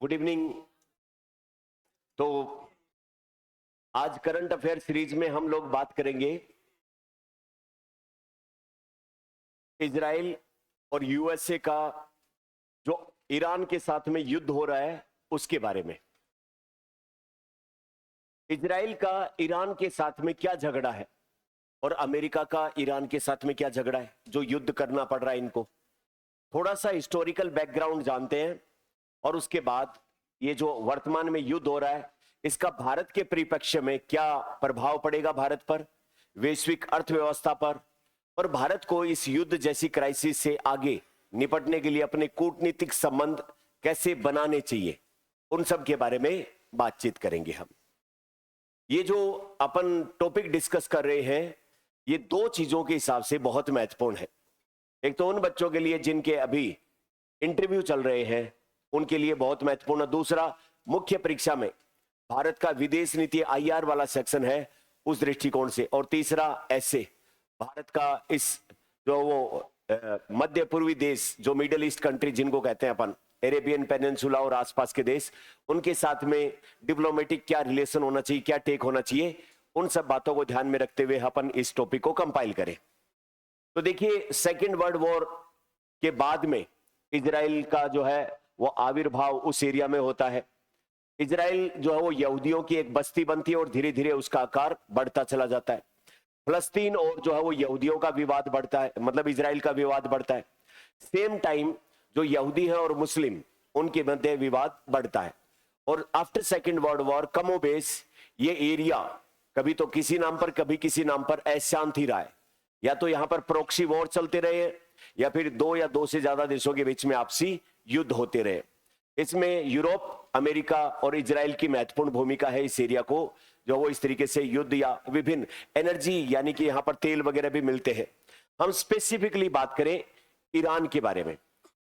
Good evening. तो आज current affair series में हम लोग बात करेंगे इजराइल और यूएसए का जो ईरान के साथ में युद्ध हो रहा है उसके बारे में। इजराइल का ईरान के साथ में क्या झगड़ा है और अमेरिका का ईरान के साथ में क्या झगड़ा है जो युद्ध करना पड़ रहा है इनको। थोड़ा सा हिस्टोरिकल बैकग्राउंड जानते हैं और उसके बाद ये जो वर्तमान में युद्ध हो रहा है इसका भारत के परिप्रेक्ष्य में क्या प्रभाव पड़ेगा, भारत पर, वैश्विक अर्थव्यवस्था पर, और भारत को इस युद्ध जैसी क्राइसिस से आगे निपटने के लिए अपने कूटनीतिक संबंध कैसे बनाने चाहिए, उन सब के बारे में बातचीत करेंगे हम। ये जो अपन टॉपिक डिस्कस कर रहे हैं ये दो चीजों के हिसाब से बहुत महत्वपूर्ण है। एक तो उन बच्चों के लिए जिनके अभी इंटरव्यू चल रहे हैं उनके लिए बहुत महत्वपूर्ण, दूसरा मुख्य परीक्षा में भारत का विदेश नीति आईआर वाला सेक्शन है उस दृष्टिकोण से, और तीसरा ऐसे भारत का इस जो वो मध्य पूर्वी देश जो मिडिल ईस्ट कंट्री जिनको कहते हैं अपन, अरेबियन पेनिनसुला और आसपास के देश, उनके साथ में डिप्लोमेटिक क्या रिलेशन होना चाहिए, क्या टेक होना चाहिए, उन सब बातों को ध्यान में रखते हुए अपन इस टॉपिक को कंपाइल करें। तो देखिए, सेकेंड वर्ल्ड वॉर के बाद में इजराइल का जो है वो आविर्भाव उस एरिया में होता है। इजराइल जो है वो यहूदियों की एक बस्ती बनती है और धीरे धीरे उसका आकार बढ़ता चला जाता है। फलस्तीन और जो है वो यहूदियों का विवाद बढ़ता है, मतलब इजराइल का विवाद बढ़ता है। सेम टाइम जो यहूदी है और मुस्लिम उनके मध्य विवाद बढ़ता है। और आफ्टर सेकेंड वर्ल्ड वॉर कमोबेश ये एरिया कभी तो किसी नाम पर कभी किसी नाम पर अशांत ही रहा है। या तो यहां पर प्रोक्सी वॉर चलते रहे या फिर दो या दो से ज्यादा देशों के बीच में आपसी युद्ध होते रहे। इसमें यूरोप, अमेरिका और इजराइल की महत्वपूर्ण भूमिका है इस एरिया को जो वो इस तरीके से युद्ध या विभिन्न एनर्जी, यानी कि यहां पर तेल वगैरह भी मिलते हैं। हम स्पेसिफिकली बात करें ईरान के बारे में।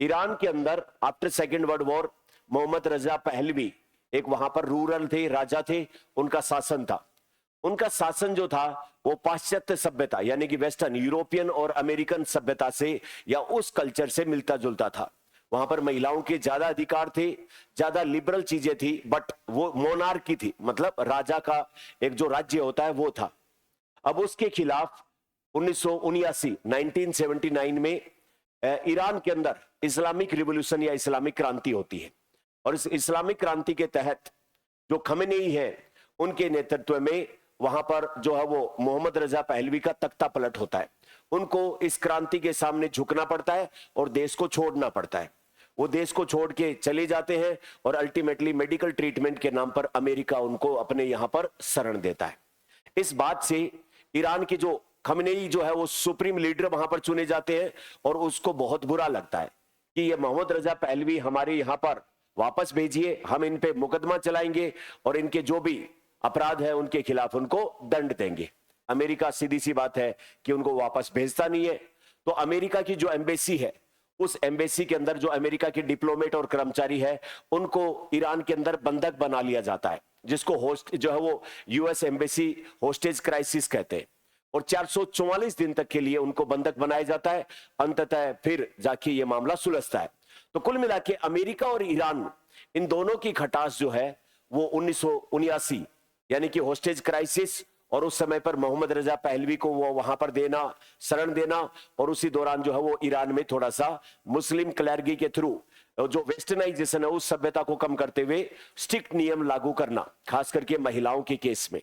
ईरान के अंदर after second world war Mohammad Reza Pahlavi एक वहां पर रूरल थे, राजा थे, उनका शासन था। उनका शासन जो था वो पाश्चात्य सभ्यता यानी कि वेस्टर्न यूरोपियन और अमेरिकन सभ्यता से या उस कल्चर से मिलता जुलता था। वहां पर महिलाओं के ज्यादा अधिकार थे, ज्यादा लिबरल चीजें थी, बट वो मोनार्की थी, मतलब राजा का एक जो राज्य होता है वो था। अब उसके खिलाफ 1979 में ईरान के अंदर इस्लामिक रिवॉल्यूशन या इस्लामिक क्रांति होती है। और इस इस्लामिक क्रांति के तहत जो खमेनेई है उनके नेतृत्व में वहां पर जो है वो मोहम्मद रजा पहलवी का तख्ता पलट होता है। उनको इस क्रांति के सामने झुकना पड़ता है और देश को छोड़ना पड़ता है। वो देश को छोड़ के चले जाते हैं और अल्टीमेटली मेडिकल ट्रीटमेंट के नाम पर अमेरिका उनको अपने यहां पर शरण देता है। इस बात से ईरान की जो खमेनेई जो है वो सुप्रीम लीडर वहां पर चुने जाते हैं और उसको बहुत बुरा लगता है कि ये मोहम्मद रजा पहलवी हमारे यहां पर वापस भेजिए, हम इन पे मुकदमा चलाएंगे और इनके जो भी अपराध है उनके खिलाफ उनको दंड देंगे। अमेरिका सीधी सी बात है कि उनको वापस भेजता नहीं है। तो अमेरिका की जो एम्बेसी है उस एम्बेसी के अंदर जो अमेरिका के डिप्लोमेट और कर्मचारी है उनको ईरान के अंदर बंधक बना लिया जाता है, जिसको होस्ट जो है वो यूएस एम्बेसी होस्टेज क्राइसिस कहते हैं। और 444 दिन तक के लिए उनको बंधक बनाया जाता है। अंततः फिर जाके ये मामला सुलझता है। तो कुल मिला के अमेरिका और ईरान इन दोनों की खटास जो है वो 1979 यानी कि होस्टेज क्राइसिस और उस समय पर मोहम्मद रजा पहलवी को वो वहां पर देना, शरण देना, और उसी दौरान जो है वो ईरान में थोड़ा सा मुस्लिम क्लर्गी के थ्रू जो वेस्टर्नाइजेशन है उस सभ्यता को कम करते हुए स्ट्रिक्ट नियम लागू करना, खास करके महिलाओं के केस में।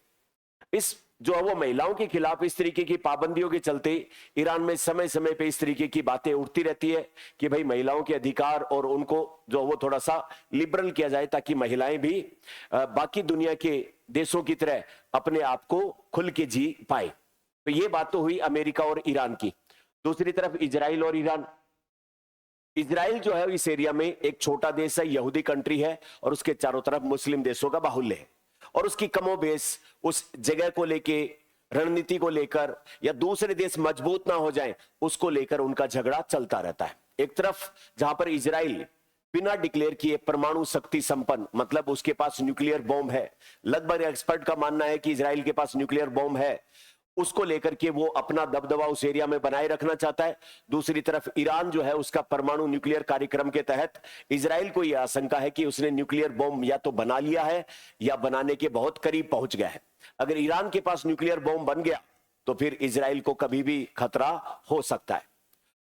इस जो है वो महिलाओं के खिलाफ इस तरीके की पाबंदियों के चलते ईरान में समय समय पे इस तरीके की बातें उठती रहती है कि भाई महिलाओं के अधिकार और उनको जो वो थोड़ा सा लिबरल किया जाए ताकि महिलाएं भी बाकी दुनिया के देशों की तरह अपने आप को खुल के जी पाए। तो ये बात तो हुई अमेरिका और ईरान की। दूसरी तरफ इजराइल और ईरान। इजराइल जो है इस एरिया में एक छोटा देश है, यहूदी कंट्री है, और उसके चारों तरफ मुस्लिम देशों का बाहुल्य है। और उसकी कमोबेश उस जगह को लेके, रणनीति को लेकर, या दूसरे देश मजबूत ना हो जाएं उसको लेकर उनका झगड़ा चलता रहता है। एक तरफ जहां पर इजराइल बिना डिक्लेयर किए परमाणु शक्ति संपन्न, मतलब उसके पास न्यूक्लियर बॉम्ब है, लगभग एक्सपर्ट का मानना है कि इजराइल के पास न्यूक्लियर बॉम्ब है, उसको लेकर के वो अपना दबदबा उस एरिया में बनाए रखना चाहता है। दूसरी तरफ ईरान जो है उसका परमाणु न्यूक्लियर कार्यक्रम के तहत इजराइल को यह आशंका है कि उसने न्यूक्लियर बॉम्ब या तो बना लिया है या बनाने के बहुत करीब पहुंच गया है। अगर ईरान के पास न्यूक्लियर बॉम्ब बन गया तो फिर इजराइल को कभी भी खतरा हो सकता है।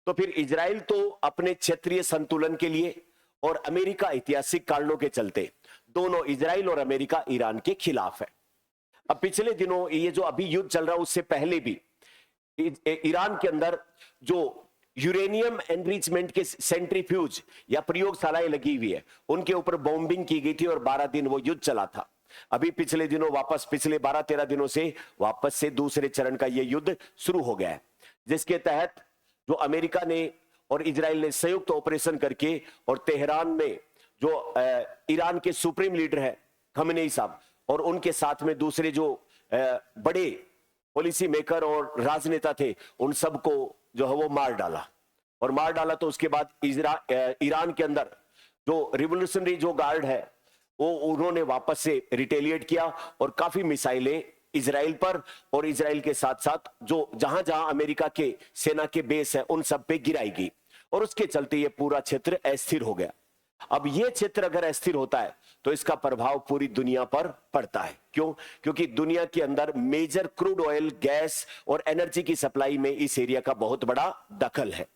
तो फिर इजराइल तो अपने क्षेत्रीय संतुलन के लिए और अमेरिका ऐतिहासिक कारणों के चलते दोनों इजराइल और अमेरिका ईरान के खिलाफ है। अब पिछले दिनों ये जो अभी युद्ध चल रहा है उससे पहले भी ईरान के अंदर जो यूरेनियम एनरिचमेंट के सेंट्रीफ्यूज या प्रयोगशालाएं लगी हुई है उनके ऊपर बॉम्बिंग की गई थी और 12 दिन वो युद्ध चला था। अभी पिछले दिनों वापस पिछले 12-13 दिनों से वापस से दूसरे चरण का ये युद्ध शुरू हो गया है, जिसके तहत जो अमेरिका ने और इजराइल ने संयुक्त ऑपरेशन करके और तेहरान में जो ईरान के सुप्रीम लीडर है खमेनेई साहब और उनके साथ में दूसरे जो बड़े पॉलिसी मेकर और राजनेता थे उन सबको जो है वो मार डाला। तो उसके बाद ईरान के अंदर जो रिवोल्यूशनरी जो गार्ड है वो उन्होंने वापस से रिटेलिएट किया और काफी मिसाइलें इजराइल पर और इजराइल के साथ साथ जो जहां जहां अमेरिका के सेना के बेस है उन सब पे गिराई गई और उसके चलते ये पूरा क्षेत्र अस्थिर हो गया। अब ये क्षेत्र अगर अस्थिर होता है तो इसका प्रभाव पूरी दुनिया पर पड़ता है। क्यों? क्योंकि दुनिया के अंदर मेजर क्रूड ऑयल, गैस और एनर्जी की सप्लाई में इस एरिया का बहुत बड़ा दखल है।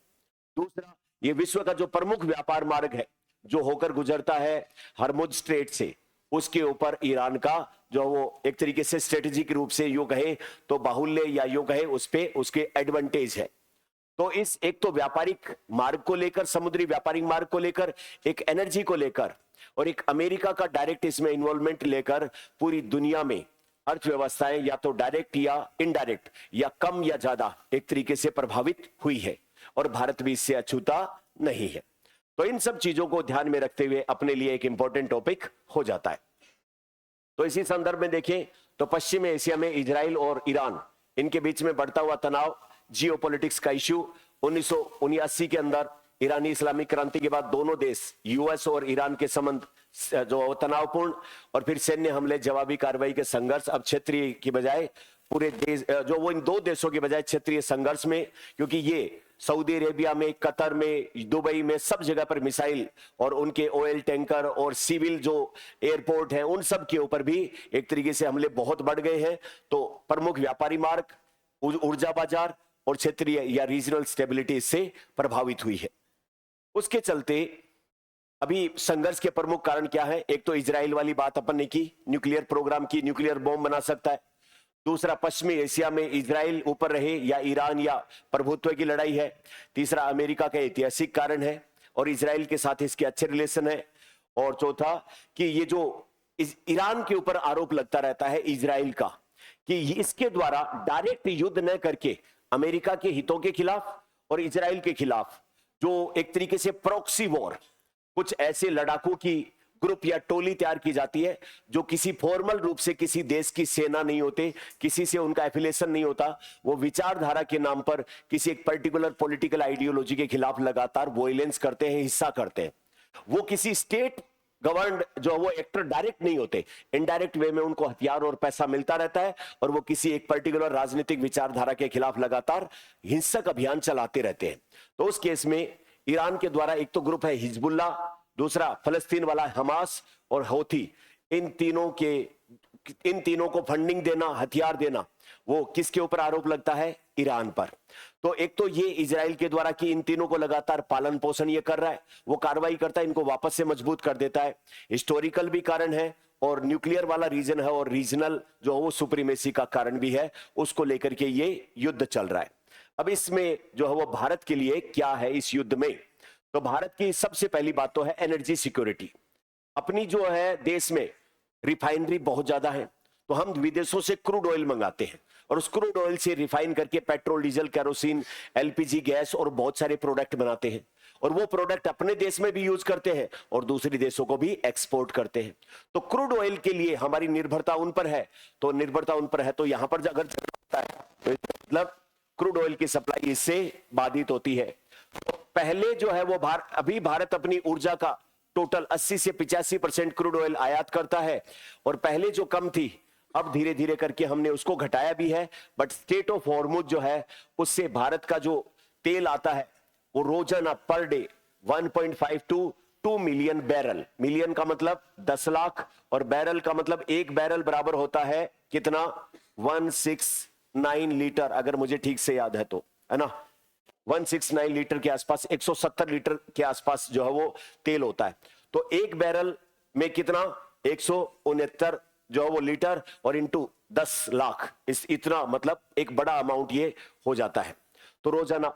दूसरा, ये विश्व का जो प्रमुख व्यापार मार्ग है जो होकर गुजरता है हरमुज स्ट्रेट से, उसके ऊपर ईरान का जो वो एक तरीके से स्ट्रेटेजिक रूप से यूं कहे तो बाहुल्य या यूं कहे उस पे उसके एडवांटेज है। तो इस एक तो व्यापारिक मार्ग को लेकर, समुद्री व्यापारिक मार्ग को लेकर, एक एनर्जी को लेकर और एक अमेरिका का डायरेक्ट इसमें इन्वॉल्वमेंट लेकर पूरी दुनिया में अर्थव्यवस्थाएं या तो डायरेक्ट या इनडायरेक्ट या कम या ज्यादा एक तरीके से प्रभावित हुई है और भारत भी इससे अछूता नहीं है। तो इन सब चीजों को ध्यान में रखते हुए अपने लिए एक इंपॉर्टेंट टॉपिक हो जाता है। तो इसी संदर्भ में देखें तो पश्चिम एशिया में इजराइल और ईरान इनके बीच में बढ़ता हुआ तनाव, जियोपॉलिटिक्स का इश्यू, 1979 के अंदर ईरानी इस्लामिक क्रांति के बाद दोनों देश यूएस और ईरान के संबंध जो तनावपूर्ण और फिर सैन्य हमले, जवाबी कार्रवाई के संघर्ष, अब क्षेत्रीय की बजाय पूरे देश जो वो इन दो देशों के बजाय क्षेत्रीय संघर्ष में, क्योंकि ये सऊदी अरेबिया में, कतर में, दुबई में सब जगह पर मिसाइल और उनके ऑयल टैंकर और सिविल जो एयरपोर्ट है उन सब के ऊपर भी एक तरीके से हमले बहुत बढ़ गए हैं। तो प्रमुख व्यापारी मार्ग, ऊर्जा बाजार और क्षेत्रीय या रीजनल स्टेबिलिटी इससे प्रभावित हुई है। उसके चलते अभी संघर्ष के प्रमुख कारण क्या है? एक तो इजराइल वाली बात अपन ने की, न्यूक्लियर प्रोग्राम की, न्यूक्लियर बॉम्ब बना सकता है। दूसरा, पश्चिमी एशिया में इजराइल ऊपर रहे या ईरान या प्रभुत्व की लड़ाई है। तीसरा, अमेरिका का ऐतिहासिक कारण है और इजराइल के साथ इसके अच्छे रिलेशन है। और चौथा कि ये जो ईरान के ऊपर आरोप लगता रहता है इजराइल का कि इसके द्वारा डायरेक्ट युद्ध न करके अमेरिका के हितों के खिलाफ और इजराइल के खिलाफ जो एक तरीके से प्रॉक्सी वॉर, कुछ ऐसे लड़ाकों की ग्रुप या टोली तैयार की जाती है जो किसी फॉर्मल रूप से किसी देश की सेना नहीं होते, किसी से उनका एफिलिएशन नहीं होता, वो विचारधारा के नाम पर किसी एक पर्टिकुलर पॉलिटिकल आइडियोलॉजी के खिलाफ लगातार वॉयलेंस करते हैं, हिस्सा करते हैं। वो किसी स्टेट गवर्नड जो वो एक्टर डायरेक्ट नहीं होते, इनडायरेक्ट वे में उनको हथियार और पैसा मिलता रहता है और वो किसी एक पर्टिकुलर राजनीतिक विचारधारा के खिलाफ लगातार हिंसक अभियान चलाते रहते हैं। तो उस केस में ईरान के द्वारा एक तो ग्रुप है हिजबुल्ला, दूसरा फलस्तीन वाला हमास और हौथी, इन तीनों को फंडिंग देना, हथियार देना, वो किसके ऊपर आरोप लगता है? ईरान पर। तो एक तो ये इजराइल के द्वारा कि इन तीनों को लगातार पालन पोषण ये कर रहा है, वो कार्रवाई करता है, इनको वापस से मजबूत कर देता है। हिस्टोरिकल भी कारण है और न्यूक्लियर वाला रीजन है और रीजनल जो वो सुप्रीमेसी का कारण भी है, उसको लेकर के ये युद्ध चल रहा है। अब इसमें जो है वो भारत के लिए क्या है इस युद्ध में? तो भारत की सबसे पहली बात तो है एनर्जी सिक्योरिटी। अपनी जो है देश में रिफाइनरी बहुत ज्यादा है, तो हम विदेशों से क्रूड ऑयल मंगाते हैं और उस क्रूड ऑयल से रिफाइन करके petrol, diesel, kerosene, LPG gas और बहुत सारे प्रोडक्ट बनाते हैं और वो प्रोडक्ट अपने देश में भी यूज करते हैं और दूसरे देशों को भी एक्सपोर्ट करते हैं। तो क्रूड ऑयल के लिए हमारी निर्भरता उन पर है, तो निर्भरता उन पर है तो यहां पर अगर होता है तो मतलब क्रूड ऑयल की सप्लाई इससे बाधित होती है। तो पहले जो है वो अभी भारत अपनी ऊर्जा का टोटल 80 से 85% क्रूड ऑयल आयात करता है और पहले जो कम थी अब धीरे धीरे करके हमने उसको घटाया भी है, बट स्टेट ऑफ हॉर्मुज जो है उससे भारत का जो तेल आता है वो रोजाना per day 1.5 to 2 million barrel, million का मतलब 10 लाख और बैरल का मतलब एक बैरल बराबर होता है कितना, 169 लीटर, अगर मुझे ठीक से याद है तो, है ना, 169 लीटर के आसपास, 170 लीटर के आसपास जो है वो तेल होता है। तो एक बैरल में कितना, 169 जो है वो लीटर और इंटू 10 लाख, इतना मतलब एक बड़ा अमाउंट ये हो जाता है। तो रोजाना,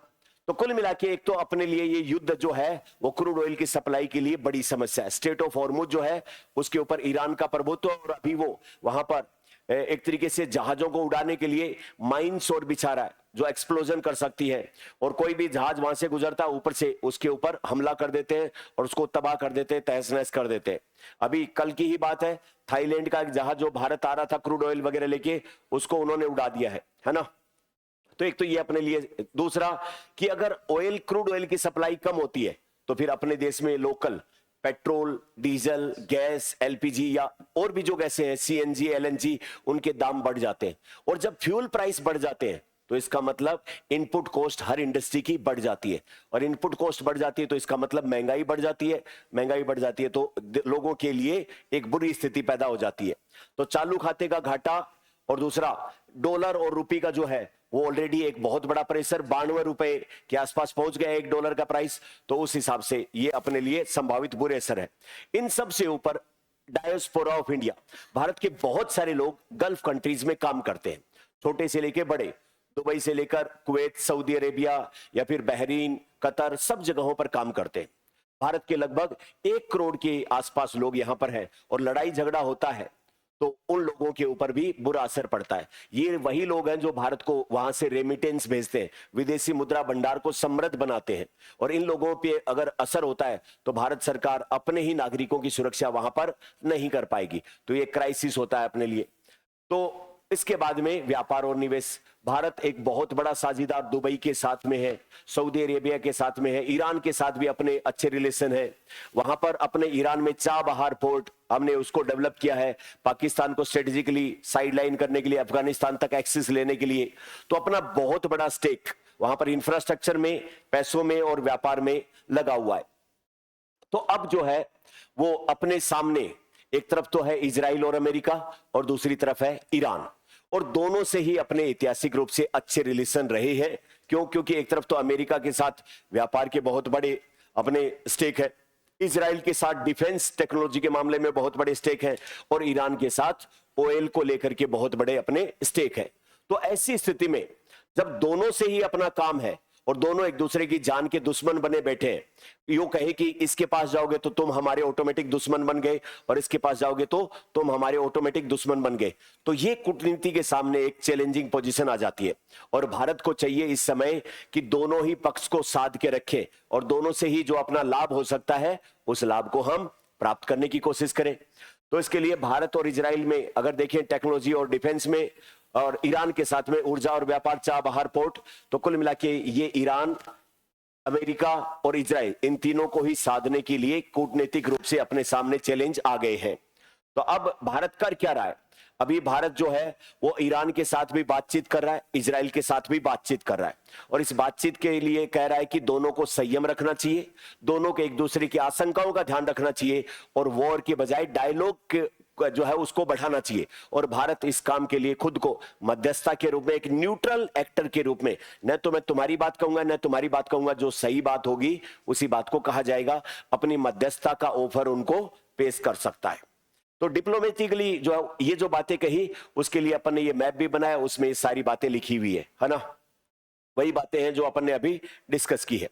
तो कुल मिला के एक तो अपने लिए ये युद्ध जो है वो क्रूड ऑयल की सप्लाई के लिए बड़ी समस्या है। स्टेट ऑफ हॉर्मुज जो है उसके ऊपर ईरान का प्रभुत्व, और अभी वो वहां पर एक तरीके से जहाजों को उड़ाने के लिए माइंस और बिछा रहा है जो एक्सप्लोजन कर सकती है, और कोई भी जहाज वहां से गुजरता ऊपर से उसके ऊपर हमला कर देते हैं और उसको तबाह कर देते हैं, तहस नहस कर देते हैं। अभी कल की ही बात है, थाईलैंड का एक जहाज जो भारत आ रहा था क्रूड ऑयल वगैरह लेके, उसको उन्होंने उड़ा दिया है ना। तो एक तो ये अपने लिए, दूसरा कि अगर ऑयल, क्रूड ऑयल की सप्लाई कम होती है तो फिर अपने देश में local petrol, diesel, gas, LPG या और भी जो गैसें हैं, सीएनजी, एलएनजी, उनके दाम बढ़ जाते हैं। और जब फ्यूल प्राइस बढ़ जाते हैं तो इसका मतलब इनपुट कॉस्ट हर इंडस्ट्री की बढ़ जाती है, और इनपुट कॉस्ट बढ़ जाती है तो इसका मतलब महंगाई बढ़ जाती है, महंगाई बढ़ जाती है तो लोगों के लिए एक बुरी स्थिति पैदा हो जाती है। तो चालू खाते का घाटा, और दूसरा डॉलर और रुपये का जो है वो ऑलरेडी एक बहुत बड़ा प्रेशर, 92 रुपए के आसपास पहुंच गया एक डॉलर का प्राइस, तो उस हिसाब से ये अपने लिए संभावित बुरे असर है। इन सब से ऊपर डायस्पोरा ऑफ इंडिया, भारत के बहुत सारे लोग गल्फ कंट्रीज में काम करते हैं, छोटे से लेके बड़े, दुबई से लेकर कुवैत, सऊदी अरेबिया या फिर बहरीन, कतर, सब जगहों पर काम करते हैं। भारत के लगभग 1 करोड़ के आसपास लोग यहां पर हैं, और लड़ाई झगड़ा होता है तो उन लोगों के ऊपर भी बुरा असर पड़ता है। ये वही लोग हैं जो भारत को वहां से रेमिटेंस भेजते हैं, विदेशी मुद्रा भंडार को समृद्ध बनाते हैं, और इन लोगों पे अगर असर होता है तो भारत सरकार अपने ही नागरिकों की सुरक्षा वहां पर नहीं कर पाएगी, तो ये क्राइसिस होता है अपने लिए। तो इसके बाद में व्यापार और निवेश, भारत एक बहुत बड़ा साझीदार दुबई के साथ में है, सऊदी अरेबिया के साथ में है, ईरान के साथ भी अपने अच्छे रिलेशन है। वहां पर अपने ईरान में चाबहार पोर्ट हमने उसको डेवलप किया है, पाकिस्तान को स्ट्रेटेजिकली साइडलाइन करने के लिए, अफगानिस्तान तक एक्सेस लेने के लिए। तो अपना बहुत बड़ा स्टेक वहां पर इंफ्रास्ट्रक्चर में, पैसों में और व्यापार में लगा हुआ है। तो अब जो है वो अपने सामने एक तरफ तो है इजराइल और अमेरिका, और दूसरी तरफ है ईरान, और दोनों से ही अपने ऐतिहासिक रूप से अच्छे रिलेशन रहे हैं। क्यों? क्योंकि एक तरफ तो अमेरिका के साथ व्यापार के बहुत बड़े अपने स्टेक है, इजराइल के साथ डिफेंस टेक्नोलॉजी के मामले में बहुत बड़े स्टेक हैं, और ईरान के साथ ऑयल को लेकर के बहुत बड़े अपने स्टेक हैं। तो ऐसी स्थिति में जब दोनों से ही अपना काम है और दोनों एक दूसरे की जान के दुश्मन बने बैठे हैं, यूं कहे कि इसके पास जाओगे तो तुम हमारे ऑटोमेटिक दुश्मन बन गए, और इसके पास जाओगे तो तुम हमारे ऑटोमेटिक दुश्मन बन गए, तो ये कूटनीति के सामने एक चैलेंजिंग पोजीशन आ जाती है। और भारत को चाहिए इस समय कि दोनों ही पक्ष को साध के रखे, और दोनों से ही जो अपना लाभ हो सकता है उस लाभ को हम प्राप्त करने की कोशिश करें। तो इसके लिए भारत और इजराइल में अगर देखें टेक्नोलॉजी और डिफेंस में, और ईरान के साथ में ऊर्जा और व्यापार, चाबहार पोर्ट, तो कुल मिला के ये ईरान, अमेरिका और इजराइल, इन तीनों को ही साधने के लिए कूटनीतिक रूप से अपने सामने चैलेंज आ गए हैं। तो अब भारत कर क्या रहा है? अभी भारत जो है वो ईरान के साथ भी बातचीत कर रहा है, इजराइल के साथ भी बातचीत कर रहा है, और इस बातचीत के लिए कह रहा है कि दोनों को संयम रखना चाहिए, दोनों के एक दूसरे की आशंकाओं का ध्यान रखना चाहिए, और वॉर के बजाय डायलॉग जो है उसको बढ़ाना चाहिए। और भारत इस काम के लिए खुद को मध्यस्थता के रूप में, एक न्यूट्रल एक्टर के रूप में, न तो मैं तुम्हारी बात कहूंगा न तुम्हारी बात कहूंगा, जो सही बात होगी उसी बात को कहा जाएगा, अपनी मध्यस्थता का ऑफर उनको पेश कर सकता है। तो डिप्लोमेटिकली जो ये जो बातें कही उसके लिए अपन ने ये मैप भी बनाया, उसमें ये सारी बातें लिखी हुई है ना, वही बातें हैं जो अपन ने अभी डिस्कस की है।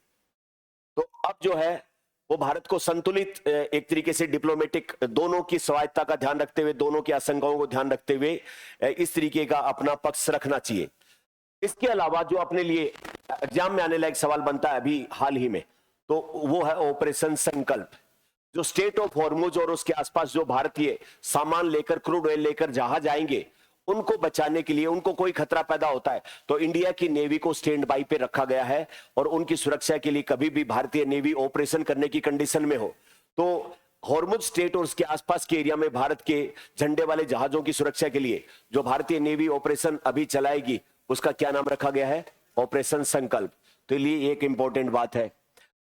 तो अब जो है वो भारत को संतुलित एक तरीके से डिप्लोमेटिक, दोनों की स्वायत्ता का ध्यान रखते हुए, दोनों की आशंकाओं को ध्यान रखते हुए इस तरीके का अपना पक्ष रखना चाहिए। इसके अलावा जो अपने लिए एग्जाम में आने लायक सवाल बनता है अभी हाल ही में, तो वो है ऑपरेशन संकल्प। जो स्टेट ऑफ हॉर्मुज और उसके आसपास जो भारतीय सामान लेकर, क्रूड ऑयल लेकर जहाज आएंगे, उनको बचाने के लिए, उनको कोई खतरा पैदा होता है तो इंडिया की नेवी को स्टैंड बाई पे रखा गया है, और उनकी सुरक्षा के लिए कभी भी भारतीय नेवी ऑपरेशन करने की कंडीशन में हो तो हॉर्मुज स्ट्रेट और उसके आसपास के एरिया में भारत के झंडे वाले जहाजों की सुरक्षा के लिए जो भारतीय नेवी ऑपरेशन अभी चलाएगी उसका क्या नाम रखा गया है? ऑपरेशन संकल्प। तो ये एक इंपॉर्टेंट बात है।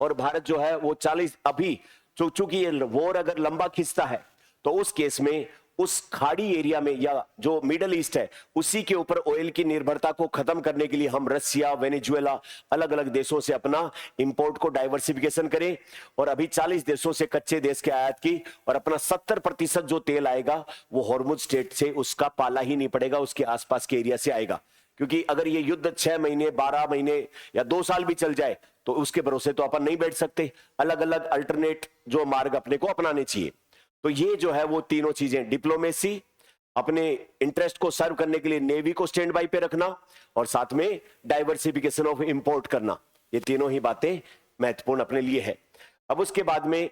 और भारत जो है वो 40 अभी चूंकि ये वॉर अगर लंबा खिंचता है तो उस केस में उस खाड़ी एरिया में या जो मिडल ईस्ट है उसी के ऊपर ऑयल की निर्भरता को खत्म करने के लिए हम रसिया, वेनेजुएला, अलग अलग देशों से अपना इंपोर्ट को डाइवर्सिफिकेशन करें। और अभी 40 देशों से कच्चे देश के आयात की और अपना 70% जो तेल आएगा वो हॉर्मुज स्ट्रेट से उसका पाला ही नहीं पड़ेगा, उसके आसपास के एरिया से आएगा। क्योंकि अगर ये युद्ध 6 महीने, 12 महीने या 2 साल भी चल जाए तो उसके भरोसे तो अपन नहीं बैठ सकते। अलग अलग अल्टरनेट जो मार्ग अपने को अपनाने चाहिए। तो ये जो है वो तीनों चीजें, डिप्लोमेसी, अपने इंटरेस्ट को सर्व करने के लिए नेवी को स्टैंड बाई पे रखना और साथ में डाइवर्सिफिकेशन ऑफ इंपोर्ट करना, ये तीनों ही बातें महत्वपूर्ण अपने लिए है। अब उसके बाद में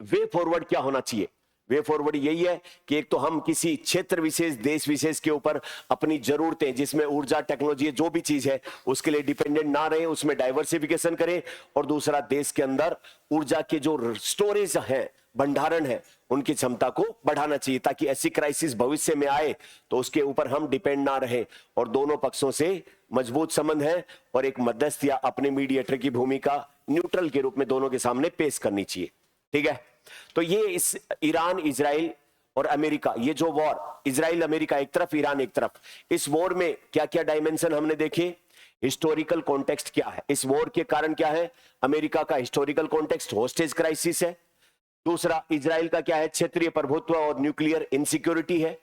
वे फॉरवर्ड क्या होना चाहिए? वे फॉरवर्ड यही है कि एक तो हम किसी क्षेत्र विशेष, देश विशेष के ऊपर अपनी जरूरतें जिसमें ऊर्जा, टेक्नोलॉजी, जो भी चीज है उसके लिए डिपेंडेंट ना रहे, उसमें डाइवर्सिफिकेशन करें। और दूसरा, देश के अंदर ऊर्जा के जो स्टोरेज है, भंडारण है, उनकी क्षमता को बढ़ाना चाहिए ताकि ऐसी क्राइसिस भविष्य में आए तो उसके ऊपर हम डिपेंड ना रहे। और दोनों पक्षों से मजबूत संबंध है और एक मध्यस्थ या अपने मीडिएटर की भूमिका न्यूट्रल के रूप में दोनों के सामने पेश करनी चाहिए। ठीक है, तो ये इस ईरान, इजराइल और अमेरिका, ये जो वॉर, इजराइल अमेरिका एक तरफ, ईरान एक तरफ, इस वॉर में क्या क्या डायमेंशन हमने देखे। हिस्टोरिकल कॉन्टेक्स्ट क्या है, इस वॉर के कारण क्या है? अमेरिका का हिस्टोरिकल कॉन्टेक्स्ट होस्टेज क्राइसिस है। दूसरा, इजराइल का क्या है? क्षेत्रीय प्रभुत्व और न्यूक्लियर इनसिक्योरिटी है।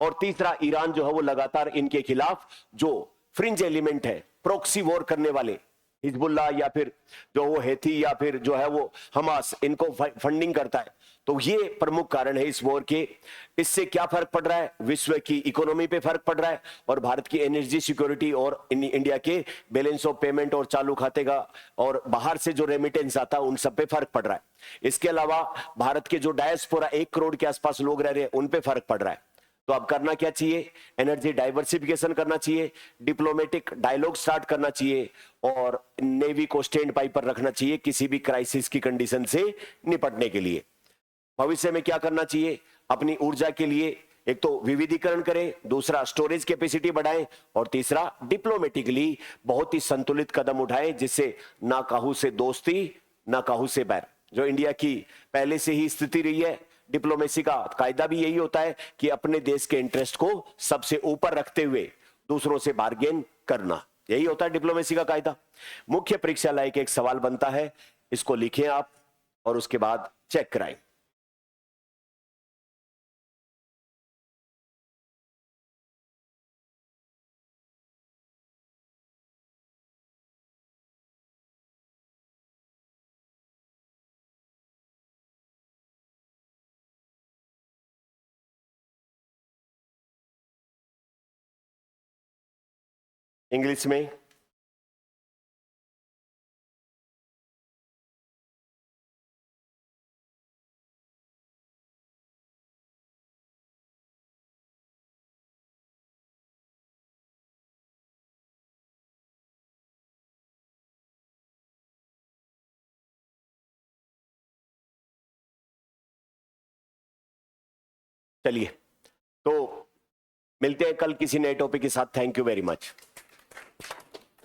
और तीसरा, ईरान जो है वो लगातार इनके खिलाफ जो फ्रिंज एलिमेंट है, प्रोक्सी वॉर करने वाले, हिजबुल्ला या फिर जो वो हेथी या फिर जो है वो हमास, इनको फंडिंग करता है। तो ये प्रमुख कारण है इस वॉर के। इससे क्या फर्क पड़ रहा है? विश्व की इकोनॉमी पे फर्क पड़ रहा है और भारत की एनर्जी सिक्योरिटी और इंडिया के बैलेंस ऑफ पेमेंट और चालू खाते का और बाहर से जो रेमिटेंस आता है उन सब पे फर्क पड़ रहा है। इसके अलावा भारत के जो डायस्पोरा 1 करोड़ के आसपास लोग रह रहे हैं उन पे फर्क पड़ रहा है। तो अब करना क्या चाहिए? एनर्जी डाइवर्सिफिकेशन करना चाहिए, डिप्लोमेटिक डायलॉग स्टार्ट करना चाहिए और नेवी को स्टैंड बाई पर रखना चाहिए किसी भी क्राइसिस की कंडीशन से निपटने के लिए। भविष्य में क्या करना चाहिए? अपनी ऊर्जा के लिए एक तो विविधीकरण करें, दूसरा स्टोरेज कैपेसिटी बढ़ाएं और तीसरा डिप्लोमेटिकली बहुत ही संतुलित कदम उठाएं जिससे ना काहू से दोस्ती ना काहू से बैर, जो इंडिया की पहले से ही स्थिति रही है। डिप्लोमेसी का कायदा भी यही होता है कि अपने देश के इंटरेस्ट को सबसे ऊपर रखते हुए दूसरों से बार्गेन करना, यही होता है डिप्लोमेसी का कायदा। मुख्य परीक्षा लायक एक सवाल बनता है, इसको लिखें आप और उसके बाद चेक कराएं। इंग्लिश में चलिए, तो मिलते हैं कल किसी नए टॉपिक के साथ। Thank you very much.